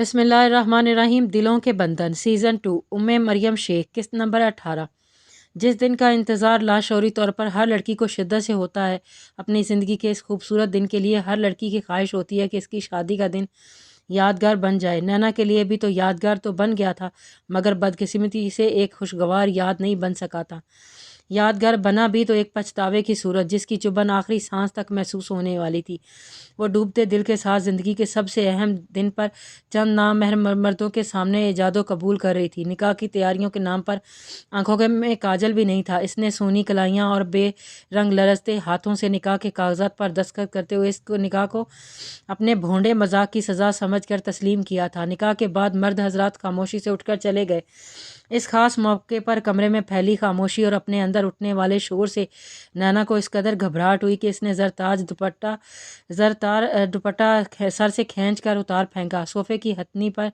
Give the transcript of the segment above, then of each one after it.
बिस्मिल्लाहिर्रहमानिर्रहीम। दिलों के बंधन सीज़न 2 उम्मे मरियम शेख किस्त नंबर 18। जिस दिन का इंतज़ार लाशौरी तौर पर हर लड़की को शिद्दत से होता है, अपनी ज़िंदगी के इस खूबसूरत दिन के लिए हर लड़की की ख्वाहिश होती है कि इसकी शादी का दिन यादगार बन जाए। नैना के लिए भी तो यादगार तो बन गया था, मगर बदकिस्मती से एक खुशगवार याद नहीं बन सका था। यादगार बना भी तो एक पछतावे की सूरत, जिसकी चुभन आखिरी सांस तक महसूस होने वाली थी। वो डूबते दिल के साथ ज़िंदगी के सबसे अहम दिन पर चंद नामहरम मर्दों के सामने इजाज़ो कबूल कर रही थी। निकाह की तैयारियों के नाम पर आंखों के में काजल भी नहीं था। इसने सोनी कलाइयाँ और बेरंग लरजते हाथों से निकाह के कागजात पर दस्तखत करते हुए इस निकाह को अपने भोंडे मजाक की सज़ा समझकर तस्लीम किया था। निकाह के बाद मर्द हजरात खामोशी से उठकर चले गए। इस खास मौके पर कमरे में फैली खामोशी और अपने अंदर उठने वाले शोर से नैना को इस कदर घबराहट हुई कि इसने जरतार दुपट्टा सर से खींच कर उतार फेंका। सोफे की हथनी पर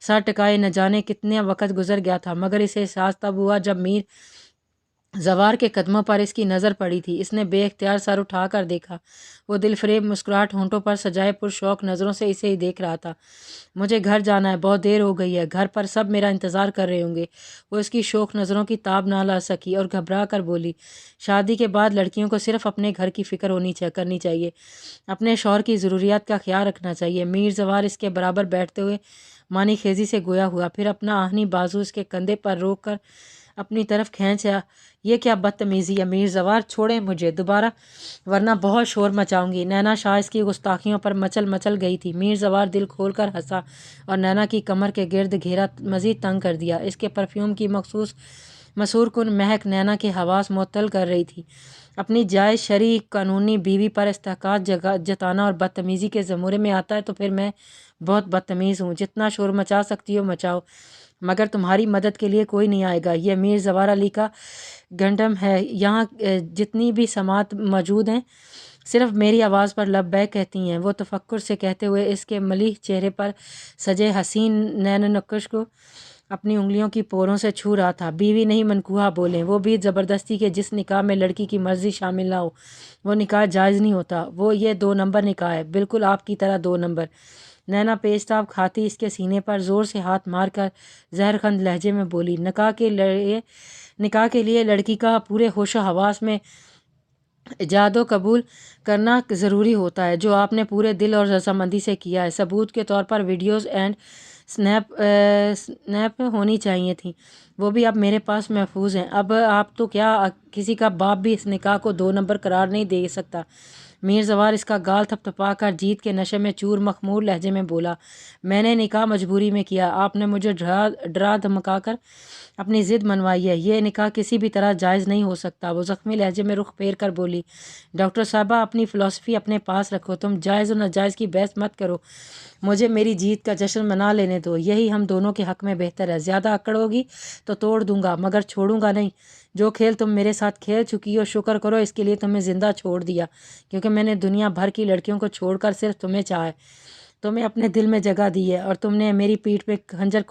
सर टिकाए न जाने कितने वक्त गुजर गया था, मगर इसे एहसास तब हुआ जब मीर जवार के कदमों पर इसकी नज़र पड़ी थी। इसने बेख्तियार सर उठा कर देखा। वो दिलफरेब मुस्कुराहट होंठों पर सजाए पुरशौक नज़रों से इसे ही देख रहा था। मुझे घर जाना है, बहुत देर हो गई है, घर पर सब मेरा इंतज़ार कर रहे होंगे। वो इसकी शोक नज़रों की ताब ना ला सकी और घबरा कर बोली, शादी के बाद लड़कियों को सिर्फ अपने घर की फ़िक्र करनी चाहिए, अपने शौहर की ज़रूरियात का ख्याल रखना चाहिए। मीर जवार इसके बराबर बैठते हुए मानी खेजी से गोया हुआ, फिर अपना आहनी बाजू इसके कंधे पर रोक कर अपनी तरफ खींचा। ये क्या बदतमीज़ी है मीर जवार, छोड़ें मुझे दोबारा वरना बहुत शोर मचाऊंगी। नैना शाह इसकी गुस्ताखियों पर मचल मचल गई थी। मीर जवार दिल खोल कर हंसा और नैना की कमर के गिर्द घेरा मज़ीद तंग कर दिया। इसके परफ्यूम की मसूर कुन महक नैना के हवास मुअत्तल कर रही थी। अपनी जायज़ शरई कानूनी बीवी पर इस्तेहकाक जताना और बदतमीज़ी के ज़मूरे में आता है तो फिर मैं बहुत बदतमीज़ हूँ। जितना शोर मचा सकती हो मचाओ, मगर तुम्हारी मदद के लिए कोई नहीं आएगा। यह मीर जवार अली का गंडम है। यहाँ जितनी भी समात मौजूद हैं सिर्फ मेरी आवाज़ पर लब्बैक कहती हैं। वो तफक्कुर से कहते हुए इसके मलिह चेहरे पर सजे हसीन नैन नक्श को अपनी उंगलियों की पोरों से छू रहा था। बीवी नहीं मनकूहा बोलें, वो भी ज़बरदस्ती के जिस निकाह में लड़की की मर्ज़ी शामिल ना हो वो निकाह जायज़ नहीं होता। वो ये 2 नंबर निकाह है, बिल्कुल आपकी तरह 2 नंबर। नैना पेचताब खाती इसके सीने पर ज़ोर से हाथ मार कर जहरखंद लहजे में बोली, निकाह के लिए लड़की का पूरे होश हवास में इजाज़ो कबूल करना ज़रूरी होता है, जो आपने पूरे दिल और रजामंदी से किया है। सबूत के तौर पर वीडियोज़ एंड स्नैप होनी चाहिए थी, वो भी अब मेरे पास महफूज हैं। अब आप तो क्या किसी का बाप भी इस निकाह को 2 नंबर करार नहीं दे सकता। मीर जवार इसका गाल थपथपा कर जीत के नशे में चूर मखमूर लहजे में बोला, मैंने निकाह मजबूरी में किया, आपने मुझे डरा धमका कर अपनी ज़िद मनवाई है। ये निकाह किसी भी तरह जायज़ नहीं हो सकता। वो ज़ख्मी लहजे में रुख फेर कर बोली, डॉक्टर साहबा अपनी फ़िलासफ़ी अपने पास रखो, तुम जायज़ और नाजायज़ की बहस मत करो, मुझे मेरी जीत का जश्न मना लेने दो, यही हम दोनों के हक़ में बेहतर है। ज़्यादा अकड़ होगी तो तोड़ दूंगा, मगर छोड़ूंगा नहीं। जो खेल तुम मेरे साथ खेल चुकी हो, शुक्र करो इसके लिए तुम्हें ज़िंदा छोड़ दिया, क्योंकि मैंने दुनिया भर की लड़कियों को छोड़कर सिर्फ तुम्हें चाहा है, तुम्हें अपने दिल में जगह दी है, और तुमने मेरी पीठ पे खंजर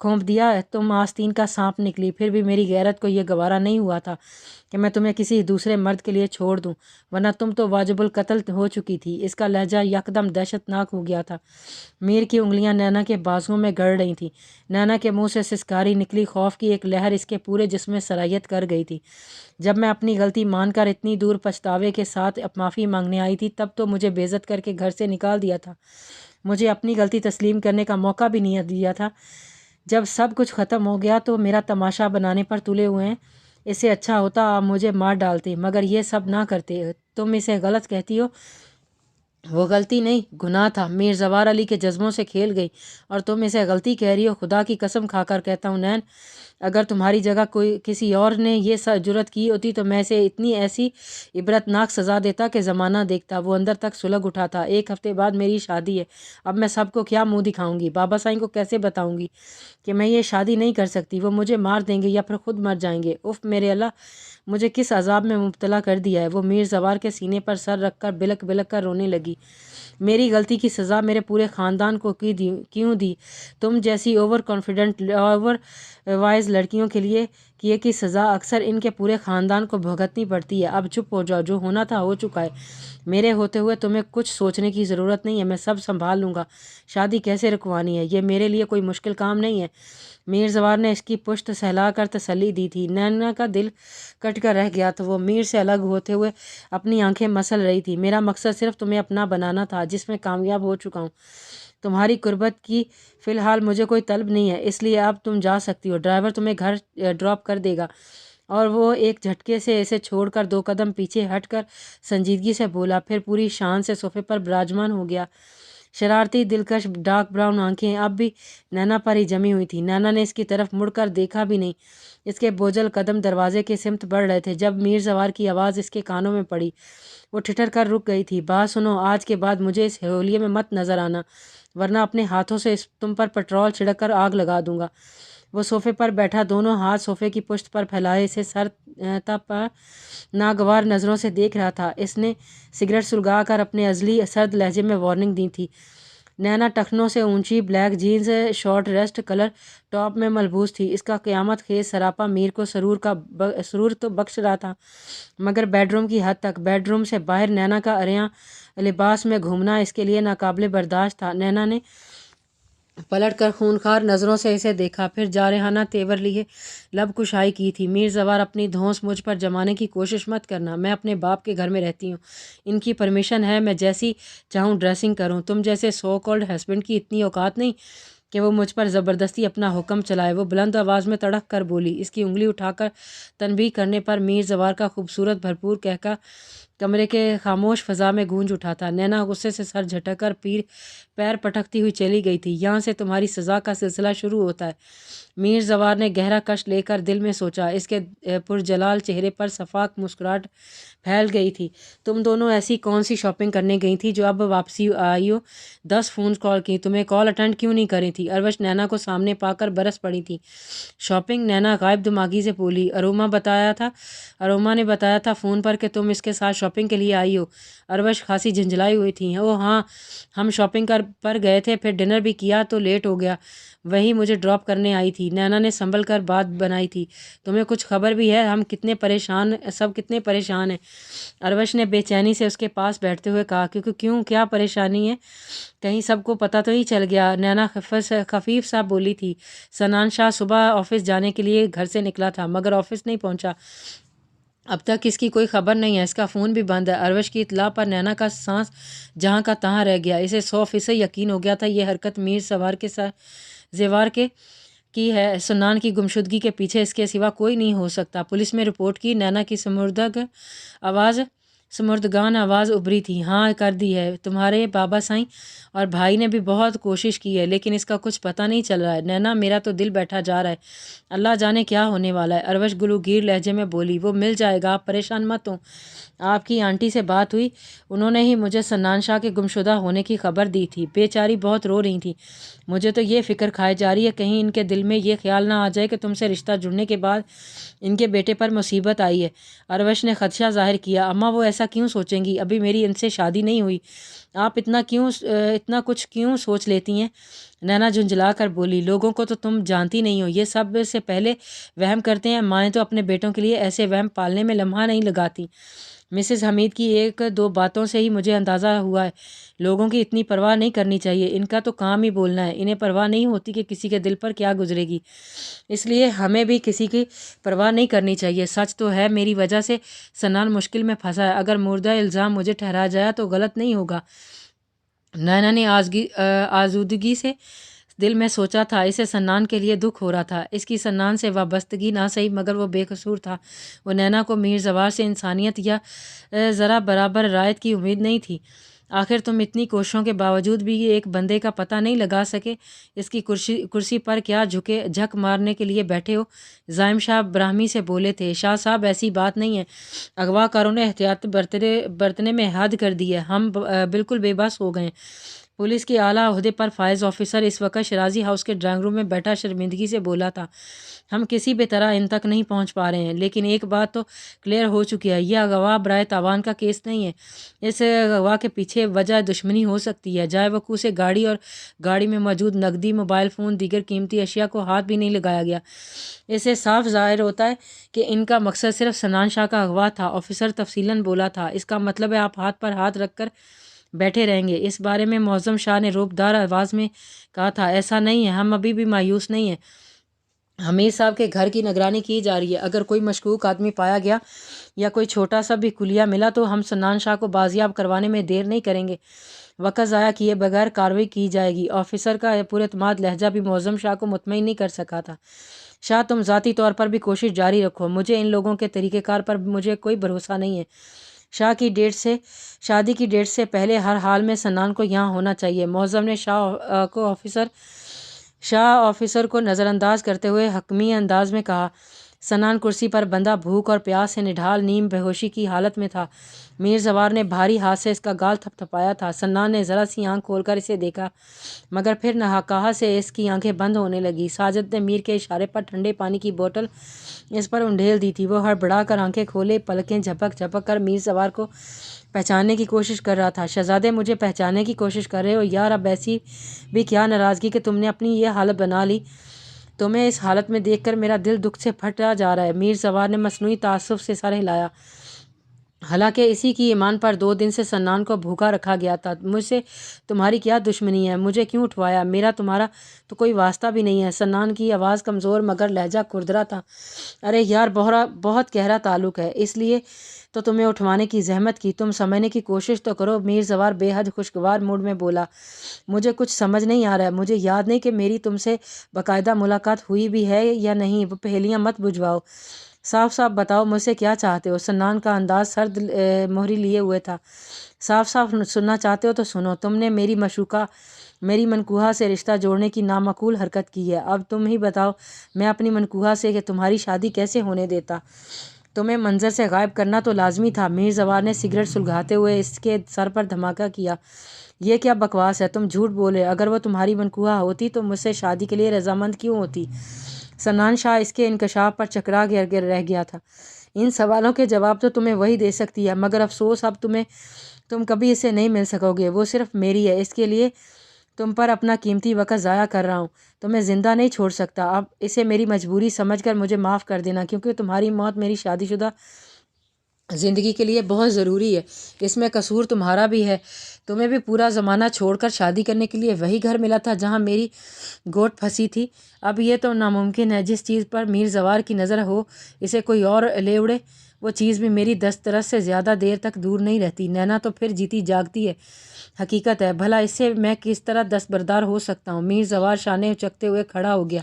खोंप दिया। तुम आस्तीन का सांप निकली, फिर भी मेरी गैरत को यह गवारा नहीं हुआ था कि मैं तुम्हें किसी दूसरे मर्द के लिए छोड़ दूं, वरना तुम तो वाजिबुल कत्ल हो चुकी थी। इसका लहजा यकदम दहशतनाक हो गया था। मीर की उंगलियां नैना के बाजुओं में गड़ रही थीं। नैना के मुंह से सिसकारी निकली, खौफ की एक लहर इसके पूरे जिस्म में सरायत कर गई थी। जब मैं अपनी गलती मानकर इतनी दूर पछतावे के साथ माफ़ी मांगने आई थी, तब तो मुझे बेइज्जत करके घर से निकाल दिया था, मुझे अपनी गलती तस्लीम करने का मौका भी नहीं दिया था। जब सब कुछ ख़त्म हो गया तो मेरा तमाशा बनाने पर तुले हुए हैं। इससे अच्छा होता आप मुझे मार डालते, मगर ये सब ना करते। तुम इसे गलत कहती हो, वो गलती नहीं गुनाह था। मीर जवार अली के जज्बों से खेल गई और तुम इसे गलती कह रही हो। खुदा की कसम खाकर कहता हूँ नैन, अगर तुम्हारी जगह कोई किसी और ने ये जुर्रत की होती तो मैं इसे इतनी ऐसी इबरतनाक सज़ा देता कि ज़माना देखता। वो अंदर तक सुलग उठा था। 1 हफ्ते बाद मेरी शादी है, अब मैं सबको क्या मुंह दिखाऊंगी, बाबा साईं को कैसे बताऊंगी कि मैं ये शादी नहीं कर सकती। वो मुझे मार देंगे या फिर खुद मर जाएंगे। उफ़ मेरे अल्लाह, मुझे किस अजाब में मुब्तला कर दिया है। वो मीर जवार के सीने पर सर रख कर बिलक बिलक कर रोने लगी। मेरी गलती की सज़ा मेरे पूरे ख़ानदान को क्यों दी? तुम जैसी ओवर وائز لڑکیوں کے لیے کیے کی سزا اکثر ان کے پورے خاندان کو بھگتنی پڑتی ہے۔ اب چپ ہو جاؤ، جو ہونا تھا ہو چکا ہے۔ میرے ہوتے ہوئے تمہیں کچھ سوچنے کی ضرورت نہیں ہے، میں سب سنبھال لوں گا۔ شادی کیسے رکوانی ہے، یہ میرے لیے کوئی مشکل کام نہیں ہے۔ میر زوار نے اس کی پشت سہلا کر تسلی دی تھی۔ نینا کا دل کٹ کر رہ گیا تو وہ میر سے الگ ہوتے ہوئے اپنی آنکھیں مسل رہی تھی۔ میرا مقصد صرف تمہیں اپنا بنانا تھا، جس میں کامیاب ہو چکا ہوں۔ تمہاری قربت کی فی الحال مجھے کوئی طلب نہیں ہے، اس لیے اب تم جا سکتی ہو۔ ڈرائیور تمہیں گھر ڈراپ کر دے گا۔ اور وہ ایک جھٹکے سے اسے چھوڑ کر 2 قدم پیچھے ہٹ کر سنجیدگی سے بولا، پھر پوری شان سے صوفے پر براجمان ہو گیا۔ شرارتی دلکش ڈارک براؤن آنکھیں اب بھی نینا پر ہی جمی ہوئی تھیں۔ نینا نے اس کی طرف مڑ کر دیکھا بھی نہیں۔ اس کے بوجھل قدم دروازے کے سمت بڑھ رہے تھے جب میر زوار کی آواز اس کے کانوں میں پڑی۔ وہ ٹھٹر کر رک گئی تھی۔ بات سنو، آج کے بعد مجھے اس حولیے میں مت نظر آنا، ورنہ اپنے ہاتھوں سے تم پر پٹرول چھڑک کر آگ لگا دوں گا۔ وہ صوفے پر بیٹھا دونوں ہاتھ صوفے کی پشت پر پھیلائے اسے سر تا پا ناگوار نظروں سے دیکھ رہا تھا۔ اس نے سگریٹ سلگا کر اپنے ازلی سرد لہجے میں وارننگ دی تھی۔ نینا ٹخنوں سے اونچی black jeans short rest colour top میں ملبوس تھی۔ اس کا قیامت خیز سراپا میر کو سرور تو بخش رہا تھا، مگر بیڈ روم کی حد تک۔ بیڈ روم سے باہر نینا کا عریاں لباس میں گھومنا اس کے لیے ناقابل برداشت تھا۔ نینا نے پلٹ کر خونخوار نظروں سے اسے دیکھا، پھر جارحانہ تیور لیے لب کشائی کی تھی۔ میر زوار، اپنی دھونس مجھ پر جمانے کی کوشش مت کرنا۔ میں اپنے باپ کے گھر میں رہتی ہوں، ان کی پرمیشن ہے، میں جیسی چاہوں ڈریسنگ کروں۔ تم جیسے سو کالڈ ہسبینڈ کی اتنی اوقات نہیں کہ وہ مجھ پر زبردستی اپنا حکم چلائے۔ وہ بلند آواز میں تڑک کر بولی۔ اس کی انگلی اٹھا کر تنبیہ کرنے پر میر زوار کا خوبصورت بھرپور قہقہ کمرے کے خاموش فضا میں گونج اٹھا تھا۔ نینا غصے سے سر جھٹک کر پیر پٹکتی ہوئی چلی گئی تھی۔ یہاں سے تمہاری سزا کا سلسلہ شروع ہوتا ہے۔ میر زوار نے گہرا کش لے کر دل میں سوچا۔ اس کے پرجلال چہرے پر شفاف مسکراہٹ پھیل گئی تھی۔ تم دونوں ایسی کون سی شاپنگ کرنے گئی تھی جو اب واپسی آئی ہو؟ 10 فون کال کی، تمہیں کال اٹینڈ کیوں نہیں کری تھی؟ اروش نینا کو سامنے پا کر برس پڑی تھی۔ شاپنگ؟ نینا غائب دماغی سے بولی۔ اروما نے بتایا تھا فون پر کہ تم اس کے ساتھ شاپنگ کے لیے آئی ہو۔ اروش خاصی جھنجھلائی ہوئی تھی۔ اوہ ہاں، ہم شاپنگ پر گئے تھے، پھر ڈنر بھی کیا تو لیٹ ہو گیا، وہی مجھے ڈراپ کرنے آئی تھی۔ نینا نے سنبھل کر بات بنائی تھی۔ تمہیں کچھ خبر بھی ہے ہم سب کتنے پریشان ہیں؟ اروش نے بے چینی سے اس کے پاس بیٹھتے ہوئے کہا۔ کیوں، کیا پریشانی ہے؟ کہیں سب کو پتہ تو نہیں چل گیا؟ نینا خفیف سا بولی تھی۔ سنان شاہ صبح آفس جانے کے لیے گھر سے نکلا تھا، مگر آفس نہیں پہنچا۔ اب تک اس کی کوئی خبر نہیں ہے، اس کا فون بھی بند ہے۔ اروش کی اطلاع پر نینا کا سانس جہاں کا تہاں رہ گیا۔ اسے 100% یقین ہو گیا تھا یہ حرکت میر زوار کے کی ہے۔ سنان کی گمشدگی کے پیچھے اس کے سوا کوئی نہیں ہو سکتا۔ پولیس میں رپورٹ کی؟ نینا کی سمردگان آواز ابھری تھی۔ ہاں، کر دی ہے۔ تمہارے بابا سائیں اور بھائی نے بھی بہت کوشش کی ہے، لیکن اس کا کچھ پتہ نہیں چل رہا ہے۔ نینا، میرا تو دل بیٹھا جا رہا ہے، اللہ جانے کیا ہونے والا ہے۔ اروش گلوگیر لہجے میں بولی۔ وہ مل جائے گا، آپ پریشان مت ہوں۔ آپ کی آنٹی سے بات ہوئی؟ انہوں نے ہی مجھے سنان شاہ کے گمشدہ ہونے کی خبر دی تھی۔ بیچاری بہت رو رہی تھیں۔ مجھے تو یہ فکر کھائے جا رہی ہے کہیں ان کے دل میں یہ خیال نہ آ جائے کہ تم سے رشتہ جڑنے کے بعد ان کے بیٹے پر مصیبت آئی ہے۔ اروش نے خدشہ ظاہر کیا۔ اماں، وہ ایسا کیوں سوچیں گی؟ ابھی میری ان سے شادی نہیں ہوئی، آپ اتنا کچھ کیوں سوچ لیتی ہیں؟ نینا جھنجھلا کر بولی۔ لوگوں کو تو تم جانتی نہیں ہو، یہ سب سے پہلے وہم کرتے ہیں۔ مائیں تو اپنے بیٹوں کے لیے ایسے وہم پالنے میں لمحہ نہیں لگاتی۔ مسز حمید کی 1-2 باتوں سے ہی مجھے اندازہ ہوا ہے لوگوں کی اتنی پرواہ نہیں کرنی چاہیے، ان کا تو کام ہی بولنا ہے، انہیں پرواہ نہیں ہوتی کہ کسی کے دل پر کیا گزرے گی، اس لیے ہمیں بھی کسی کی پرواہ نہیں کرنی چاہیے۔ سچ تو ہے میری وجہ سے سنان مشکل میں پھنسا ہے، اگر مردہ الزام مجھے ٹھہرایا جایا تو غلط نہیں ہوگا۔ نینا نے آزودگی سے دل میں سوچا تھا اسے سنان کے لیے دکھ ہو رہا تھا، اس کی سنان سے وابستگی نہ صحیح مگر وہ بے قصور تھا۔ وہ نینا کو میر زوار سے انسانیت یا ذرا برابر رعایت کی امید نہیں تھی۔ آخر تم اتنی کوششوں کے باوجود بھی ایک بندے کا پتہ نہیں لگا سکے، اس کی کرسی پر کیا جھک مارنے کے لیے بیٹھے ہو؟ زائم شاہ براہمی سے بولے تھے۔ شاہ صاحب، ایسی بات نہیں ہے، اغوا کاروں نے احتیاط برتنے میں حد کر دی ہے، ہم بالکل بے بس ہو گئے۔ पुलिस के आला ओहदे पर फायज़ ऑफिसर इस वक्त शराजी हाउस के ड्राइंग रूम में बैठा शर्मिंदगी से बोला था, हम किसी भी तरह इन तक नहीं पहुंच पा रहे हैं, लेकिन एक बात तो क्लियर हो चुकी है, यह अगवा बराए तावान का केस नहीं है। इस अगवा के पीछे वजह दुश्मनी हो सकती है। जाए वकू से गाड़ी और गाड़ी में मौजूद नकदी, मोबाइल फ़ोन, दीगर कीमती अशिया को हाथ भी नहीं लगाया गया। इससे साफ ज़ाहिर होता है कि इनका मकसद सिर्फ सनान शाह का अगवा था। ऑफिसर तफसीलन बोला था, इसका मतलब है आप हाथ पर हाथ रख कर बैठे रहेंगे। इस बारे में मौज़म शाह ने रूबदार आवाज़ में कहा था, ऐसा नहीं है, हम अभी भी मायूस नहीं हैं। हमीर साहब के घर की निगरानी की जा रही है। अगर कोई मशकूक आदमी पाया गया या कोई छोटा सा भी कुलिया मिला तो हम सन्नान शाह को बाजियाब करवाने में देर नहीं करेंगे। वक़्त ज़ाया किए बगैर कार्रवाई की जाएगी। ऑफिसर का पुरएतमाद लहजा भी मौज़म शाह को मुतमईन नहीं कर सका था। शाह, तुम ज़ाती तौर पर भी कोशिश जारी रखो, मुझे इन लोगों के तरीक़ेकार पर मुझे कोई भरोसा नहीं है। शादी की डेट से पहले हर हाल में सन्नान को यहाँ होना चाहिए। मौज़म ने शाह ऑफिसर को नज़रअंदाज करते हुए हकमी अंदाज में कहा। सनान कुर्सी पर बंधा भूख और प्यास से निढाल नीम बेहोशी की हालत में था। मीर जवार ने भारी हाथ से इसका गाल थपथपाया था। सन्नान ने ज़रा सी आंख खोलकर इसे देखा, मगर फिर नहाकाहा से इसकी आंखें बंद होने लगी। साजिद ने मीर के इशारे पर ठंडे पानी की बोतल इस पर उंडेल दी थी। वो हड़बड़ा कर आंखें खोले, पलकें झपक झपक कर मीर जवार को पहचानने की कोशिश कर रहा था। शहजादे, मुझे पहचानने की कोशिश कर रहे हो? यार, अब ऐसी भी क्या नाराज़गी कि तुमने अपनी ये हालत बना ली। तुम्हें इस हालत में देखकर मेरा दिल दुख से फटा जा रहा है। मीर जवार ने मसनूई तासुफ से सर हिलाया। हालांकि इसी की ईमान पर 2 दिन से सन्नान को भूखा रखा गया था। मुझसे तुम्हारी क्या दुश्मनी है? मुझे क्यों उठवाया? मेरा तुम्हारा तो कोई वास्ता भी नहीं है। सन्नान की आवाज़ कमज़ोर मगर लहजा खुरदरा था। अरे यार, बहुत गहरा ताल्लुक है, इसलिए तो तुम्हें उठवाने की जहमत की। तुम समझने की कोशिश तो करो। मीर जवार बेहद खुशगवार मूड में बोला, मुझे कुछ समझ नहीं आ रहा है। मुझे याद नहीं कि मेरी तुमसे बाकायदा मुलाकात हुई भी है या नहीं। वो पहेलियाँ मत बुझवाओ, साफ साफ बताओ मुझसे क्या चाहते हो। सन्नान का अंदाज सर्द मोहरी लिए हुए था। साफ साफ सुनना चाहते हो तो सुनो। तुमने मेरी मनकूहा से रिश्ता जोड़ने की नामाकूल हरकत की है। अब तुम ही बताओ, मैं अपनी मनकूहा से कि तुम्हारी शादी कैसे होने देता? तुम्हें मंजर से गायब करना तो लाजमी था। मीर जवार ने सिगरेट सुलगाते हुए इसके सर पर धमाका किया। ये क्या बकवास है? तुम झूठ बोले। अगर वो तुम्हारी मनकूहा होती तो मुझसे शादी के लिए रजामंद क्यों होती? सन्नान शाह इसके इंकशाफ पर चकरा गिर रह गया था। इन सवालों के जवाब तो तुम्हें वही दे सकती है, मगर अफसोस, अब तुम कभी इसे नहीं मिल सकोगे। वो सिर्फ मेरी है। इसके लिए तुम पर अपना कीमती वक्त ज़ाया कर रहा हूँ। तुम्हें ज़िंदा नहीं छोड़ सकता। अब इसे मेरी मजबूरी समझकर मुझे माफ़ कर देना, क्योंकि तुम्हारी मौत मेरी शादीशुदा ज़िंदगी के लिए बहुत ज़रूरी है। इसमें कसूर तुम्हारा भी है। तुम्हें भी पूरा ज़माना छोड़कर शादी करने के लिए वही घर मिला था जहाँ मेरी गोट फंसी थी। अब ये तो नामुमकिन है। जिस चीज़ पर मीर जवार की नज़र हो, इसे कोई और ले उड़े, वो चीज़ भी मेरी दस्तरस से ज़्यादा देर तक दूर नहीं रहती। नैना तो फिर जीती जागती है, हकीकत है। भला इससे मैं किस तरह दस्तबरदार हो सकता हूँ? मीर जवार शाने उचकते हुए खड़ा हो गया।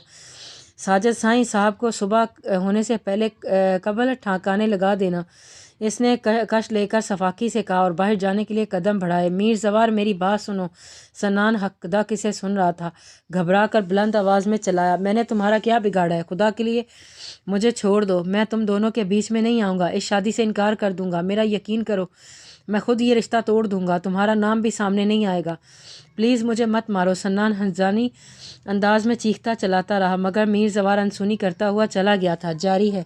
साजिद साईं साहब को सुबह होने से पहले कबल ठहाकाने लगा देना, इसने कश लेकर सफाकी से कहा और बाहर जाने के लिए कदम बढ़ाए। मीर जवार, मेरी बात सुनो। सन्नान हकदा किसे सुन रहा था, घबरा कर बुलंद आवाज़ में चलाया, मैंने तुम्हारा क्या बिगाड़ा है? खुदा के लिए मुझे छोड़ दो। मैं तुम दोनों के बीच में नहीं आऊँगा। इस शादी से इनकार कर दूँगा। मेरा यकीन करो, मैं खुद ये रिश्ता तोड़ दूँगा। तुम्हारा नाम भी सामने नहीं आएगा। प्लीज़ मुझे मत मारो। सन्नान हंजानी अंदाज में चीखता चलाता रहा, मगर मीर जवार अनसुनी करता हुआ चला गया था। जारी है।